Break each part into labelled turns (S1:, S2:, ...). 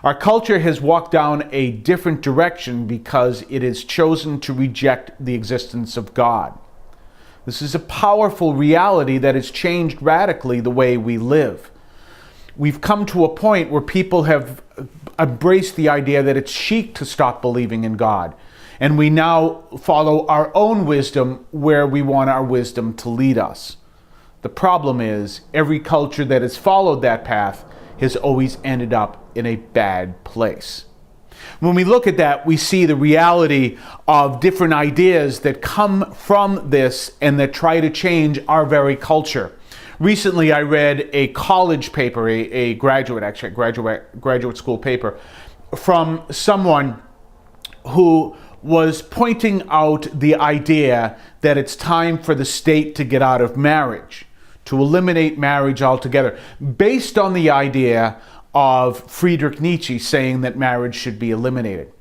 S1: Our culture has walked down a different direction because it has chosen to reject the existence of God. This is a powerful reality that has changed radically the way we live. We've come to a point where people have embraced the idea that it's chic to stop believing in God. And we now follow our own wisdom where we want our wisdom to lead us. The problem is, every culture that has followed that path has always ended up in a bad place. When we look at that, we see the reality of different ideas that come from this and that try to change our very culture. Recently, I read a college paper, a graduate school paper, from someone who was pointing out the idea that it's time for the state to get out of marriage, to eliminate marriage altogether, based on the idea of Friedrich Nietzsche saying that marriage should be eliminated.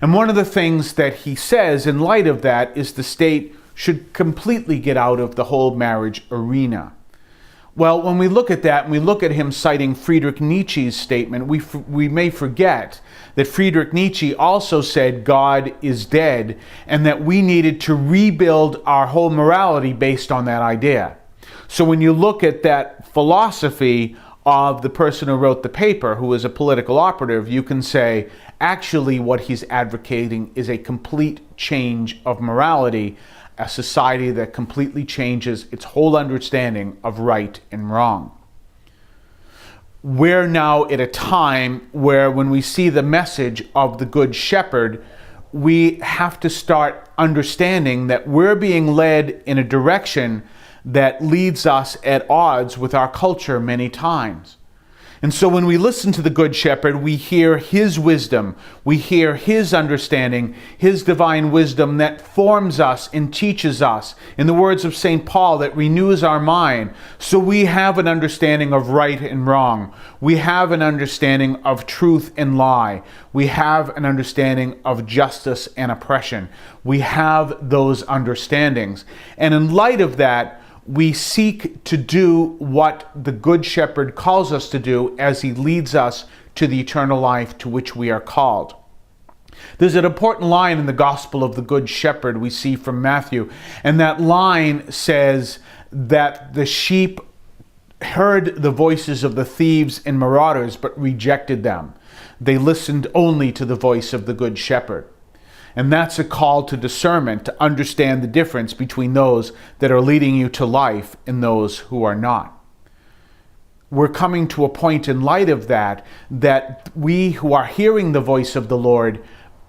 S1: And one of the things that he says in light of that is the state should completely get out of the whole marriage arena. Well, when we look at that, and we look at him citing Friedrich Nietzsche's statement, we may forget that Friedrich Nietzsche also said God is dead and that we needed to rebuild our whole morality based on that idea. So when you look at that philosophy of the person who wrote the paper, who is a political operative, you can say, actually what he's advocating is a complete change of morality, a society that completely changes its whole understanding of right and wrong. We're now at a time where when we see the message of the Good Shepherd, we have to start understanding that we're being led in a direction that leads us at odds with our culture many times. And so when we listen to the Good Shepherd, we hear his wisdom, we hear his understanding, his divine wisdom that forms us and teaches us, in the words of St. Paul, that renews our mind. So we have an understanding of right and wrong. We have an understanding of truth and lie. We have an understanding of justice and oppression. We have those understandings. And in light of that, we seek to do what the Good Shepherd calls us to do as he leads us to the eternal life to which we are called. There's an important line in the Gospel of the Good Shepherd we see from Matthew, and that line says that the sheep heard the voices of the thieves and marauders but rejected them. They listened only to the voice of the Good Shepherd. And that's a call to discernment, to understand the difference between those that are leading you to life and those who are not. We're coming to a point in light of that we who are hearing the voice of the Lord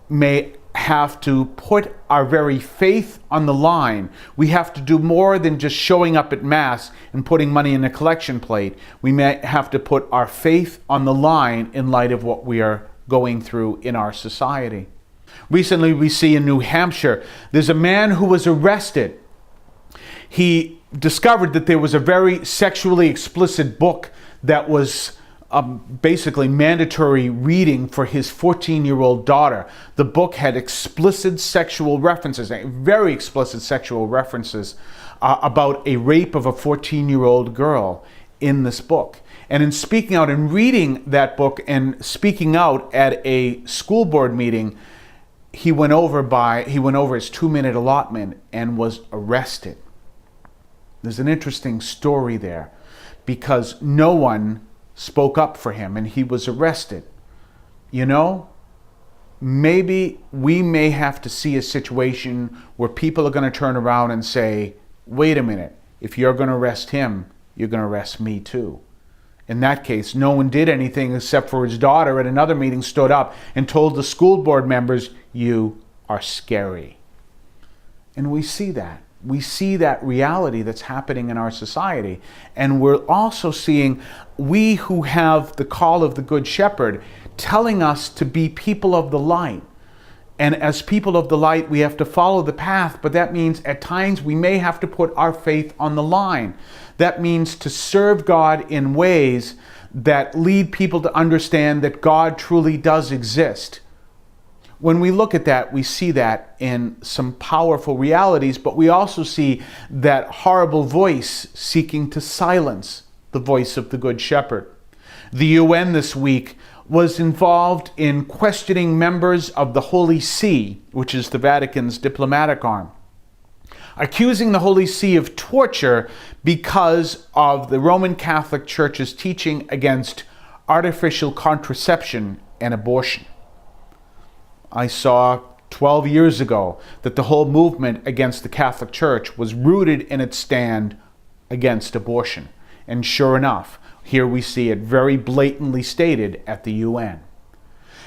S1: may have to put our very faith on the line. We have to do more than just showing up at Mass and putting money in a collection plate. We may have to put our faith on the line in light of what we are going through in our society. Recently, we see in New Hampshire, there's a man who was arrested. He discovered that there was a very sexually explicit book that was basically mandatory reading for his 14-year-old daughter. The book had explicit sexual references, very explicit sexual references about a rape of a 14-year-old girl in this book. And in speaking out and reading that book and speaking out at a school board meeting, he went over his 2-minute allotment and was arrested. There's an interesting story there because no one spoke up for him and he was arrested. You know, maybe we may have to see a situation where people are going to turn around and say, wait a minute, if you're going to arrest him, you're going to arrest me too. In that case, no one did anything except for his daughter at another meeting stood up and told the school board members, you are scary. And we see that. We see that reality that's happening in our society. And we're also seeing we who have the call of the Good Shepherd telling us to be people of the light. And as people of the light, we have to follow the path, but that means at times we may have to put our faith on the line. That means to serve God in ways that lead people to understand that God truly does exist. When we look at that, we see that in some powerful realities, but we also see that horrible voice seeking to silence the voice of the Good Shepherd. The UN this week was involved in questioning members of the Holy See, which is the Vatican's diplomatic arm, accusing the Holy See of torture because of the Roman Catholic Church's teaching against artificial contraception and abortion. I saw 12 years ago that the whole movement against the Catholic Church was rooted in its stand against abortion. And sure enough, here we see it very blatantly stated at the UN.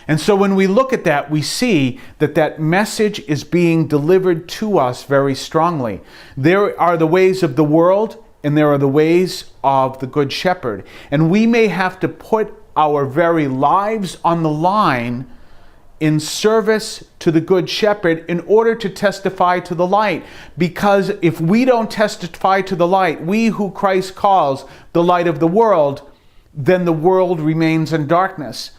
S1: And so when we look at that, we see that that message is being delivered to us very strongly. There are the ways of the world, and there are the ways of the Good Shepherd. And we may have to put our very lives on the line in service to the Good Shepherd in order to testify to the light. Because if we don't testify to the light, we who Christ calls the light of the world, then the world remains in darkness.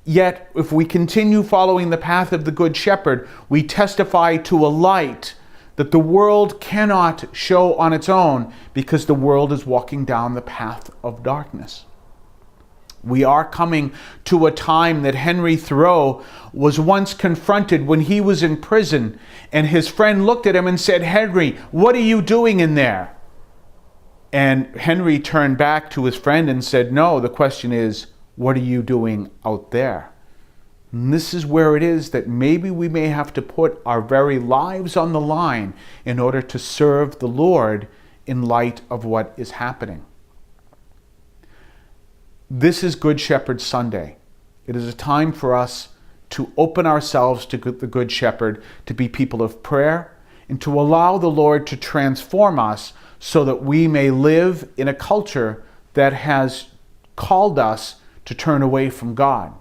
S1: Yet, if we continue following the path of the Good Shepherd, we testify to a light that the world cannot show on its own because the world is walking down the path of darkness. We are coming to a time that Henry Thoreau was once confronted when he was in prison, and his friend looked at him and said, "Henry, what are you doing in there?" And Henry turned back to his friend and said, "No, the question is, what are you doing out there?" And this is where it is that maybe we may have to put our very lives on the line in order to serve the Lord in light of what is happening. This is Good Shepherd Sunday. It is a time for us to open ourselves to the Good Shepherd, to be people of prayer, and to allow the Lord to transform us so that we may live in a culture that has called us to turn away from God.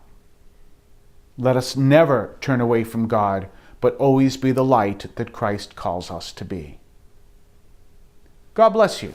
S1: Let us never turn away from God, but always be the light that Christ calls us to be. God bless you.